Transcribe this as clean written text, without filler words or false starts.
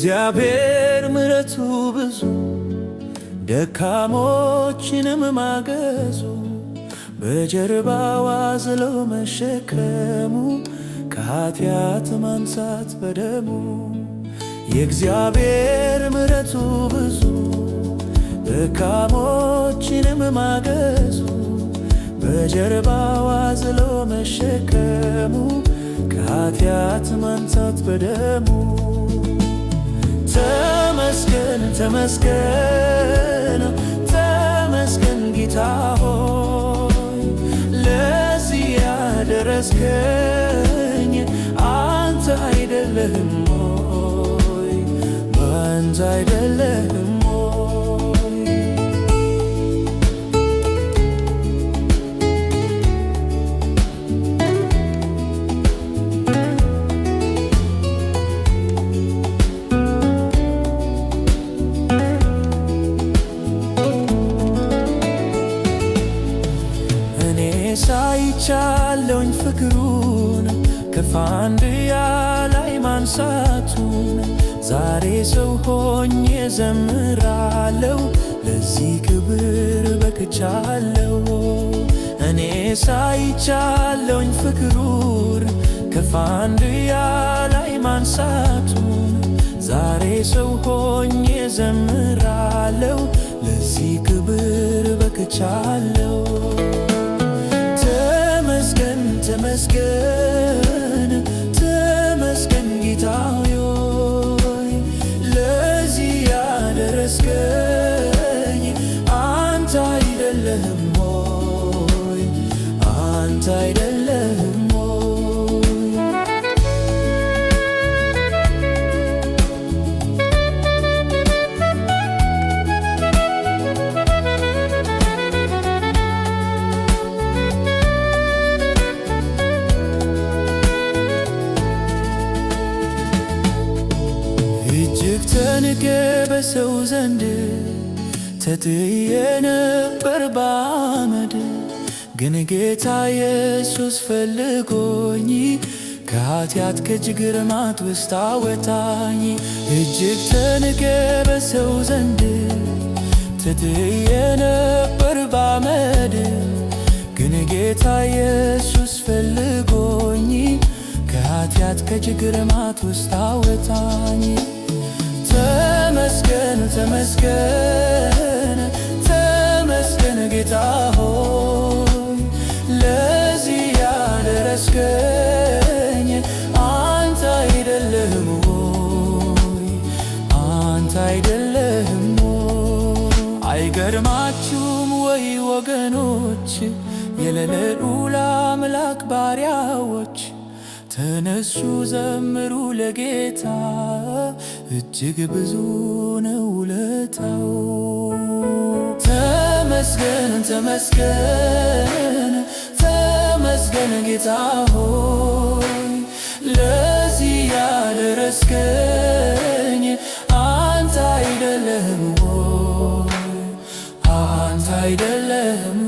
የእግዚአብሔር ምሕረቱ ብዙ ደካሞችንም ማገዙ በጀርባው አዝሎ መሸከሙ ከኃጢአት ማንጻት በደሙ የእግዚአብሔር ምሕረቱ ብዙ ደካሞችንም ማገዙ በጀርባው አዝሎ መሸከሙ ከኃጢአት ማንጻት በደሙ ተመስገን ተመስገን ተመስገን ጌታ ሆይ ለዚህ ያደረስከኝ አንተ አይደለህም ሆይ በአንተ አይደለህም ሳይቻለውኝ ፍቅሩን ከፋንድያ ላይ ማንሳቱን ዛሬ ሰው ሆኜ ዘምራለው ለዚህ ክብር በቅቻለው። እኔ ሳይቻለውኝ ፍቅሩን ከፋንድያ ላይ ማንሳቱን ዛሬ ሰው ሆኜ ዘምራለው ለዚህ ክብር በቅቻለው። ተመስገን ተመስገን ተመስገን ጌታ ሆይ ለዚህ ያደረስከኝ አንተ አይደለህም ሆይ አንተ አይደለህም ተንቄ በሰው ዘንድ ተጥዬ ነበር ባመድ ግን ጌታ ኢየሱስ ፈልጎኝ ከኃጢአት ከችግር ማጥ ውስጥ አወጣኝ። እጅግ ተንቄ በሰው ዘንድ ተጥዬ ነበር ባመድ ግን ጌታ ኢየሱስ ፈልጎኝ ከኃጢአት ከችግር ማጥ ውስጥ አወጣኝ። ተመስገን ተመስገን ተመስገን ጌታ ሆይ ለዚህ ያደረስከኝ አንተ አይደለህም ሆይ አንተ አይደለህም ሆይ። አይገርማችሁም ወይ ወገኖች የልዑል አምላክ ባሪያዎች ተነሱ ዘምሩ ለጌታ እጅግ ብዙ ነው ውለታው። ተመስገን ተመስገን ተመስገን ጌታ ሆይ ለዚህ ያደረስከኝ አንተ አይደለህም ሆይ አንተ አይደለህም